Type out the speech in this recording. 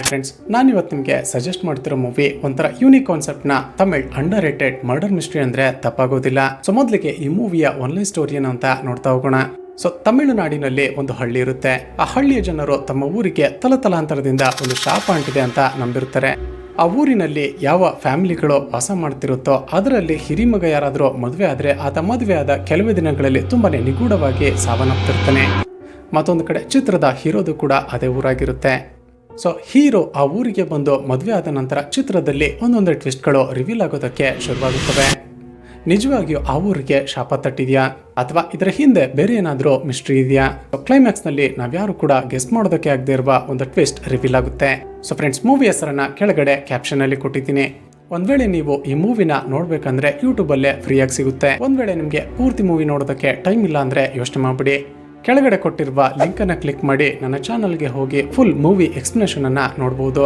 Friends, ನಾನಿವತ್ತು ನಿಮಗೆ suggest ಮಾಡ್ತಿರೋ ಮೂವಿ ಒಂಥರ ಯೂನಿಕ್ ಕಾನ್ಸೆಪ್ಟ್ ನ Tamil under rated murder mystery ಅಂದ್ರೆ ತಪ್ಪಾಗೋದಿಲ್ಲ. ಸೊ ಮೊದಲಿಗೆ ಈ ಮೂವಿಯ ಒನ್ಲೈನ್ ಸ್ಟೋರಿ ಏನು ಅಂತ ನೋಡ್ತಾ ಹೋಗೋಣ. ಸೊ ತಮಿಳುನಾಡಿನಲ್ಲಿ ಒಂದು ಹಳ್ಳಿ ಇರುತ್ತೆ. ಆ ಹಳ್ಳಿಯ ಜನರು ತಮ್ಮ ಊರಿಗೆ ತಲತಲಾಂತರದಿಂದ ಒಂದು ಶಾಪ ಅಂಟಿದೆ ಅಂತ ನಂಬಿರ್ತಾರೆ. ಆ ಊರಿನಲ್ಲಿ ಯಾವ ಫ್ಯಾಮಿಲಿಗಳು ವಾಸ ಮಾಡ್ತಿರುತ್ತೋ ಅದರಲ್ಲಿ ಹಿರಿಮಗ ಯಾರಾದರೂ ಮದುವೆ ಆದ್ರೆ ಆತ ಮದುವೆ ಆದ ಕೆಲವೇ ದಿನಗಳಲ್ಲಿ ತುಂಬಾನೇ ನಿಗೂಢವಾಗಿ ಸಾವನ್ನಪ್ತಿರ್ತಾನೆ. ಮತ್ತೊಂದು ಕಡೆ ಚಿತ್ರದ ಹೀರೋದು ಕೂಡ ಅದೇ ಊರಾಗಿರುತ್ತೆ. ಸೊ ಹೀರೋ ಆ ಊರಿಗೆ ಬಂದು ಮದುವೆ ಆದ ನಂತರ ಚಿತ್ರದಲ್ಲಿ ಒಂದೊಂದು ಟ್ವಿಸ್ಟ್ಗಳು ರಿವೀಲ್ ಆಗೋದಕ್ಕೆ ಶುರುವಾಗುತ್ತವೆ. ನಿಜವಾಗಿಯೂ ಆ ಊರಿಗೆ ಶಾಪ ತಟ್ಟಿದ್ಯಾ ಅಥವಾ ಇದರ ಹಿಂದೆ ಬೇರೆ ಏನಾದರೂ ಮಿಸ್ಟ್ರಿ ಇದೆಯಾ? ಕ್ಲೈಮ್ಯಾಕ್ಸ್ ನಲ್ಲಿ ನಾವ್ಯಾರು ಕೂಡ ಗೆಸ್ ಮಾಡೋದಕ್ಕೆ ಆಗದೆ ಇರುವ ಒಂದು ಟ್ವಿಸ್ಟ್ ರಿವೀಲ್ ಆಗುತ್ತೆ. ಸೊ ಫ್ರೆಂಡ್ಸ್, ಮೂವಿ ಹೆಸರನ್ನ ಕೆಳಗಡೆ ಕ್ಯಾಪ್ಷನ್ ಅಲ್ಲಿ ಕೊಟ್ಟಿದ್ದೀನಿ. ಒಂದ್ ವೇಳೆ ನೀವು ಈ ಮೂವಿನ ನೋಡ್ಬೇಕಂದ್ರೆ ಯೂಟ್ಯೂಬ್ ಅಲ್ಲೇ ಫ್ರೀಯಾಗಿ ಸಿಗುತ್ತೆ. ಒಂದ್ ವೇಳೆ ನಿಮ್ಗೆ ಪೂರ್ತಿ ಮೂವಿ ನೋಡೋದಕ್ಕೆ ಟೈಮ್ ಇಲ್ಲ ಅಂದ್ರೆ ಯೋಚನೆ ಮಾಡ್ಬಿಡಿ, ಕೆಳಗಡೆ ಕೊಟ್ಟಿರುವ ಲಿಂಕ್ ಅನ್ನ ಕ್ಲಿಕ್ ಮಾಡಿ ನನ್ನ ಚಾನಲ್ಗೆ ಹೋಗಿ ಫುಲ್ ಮೂವಿ ಎಕ್ಸ್ಪ್ಲನೇಷನ್ ಅನ್ನ ನೋಡಬಹುದು.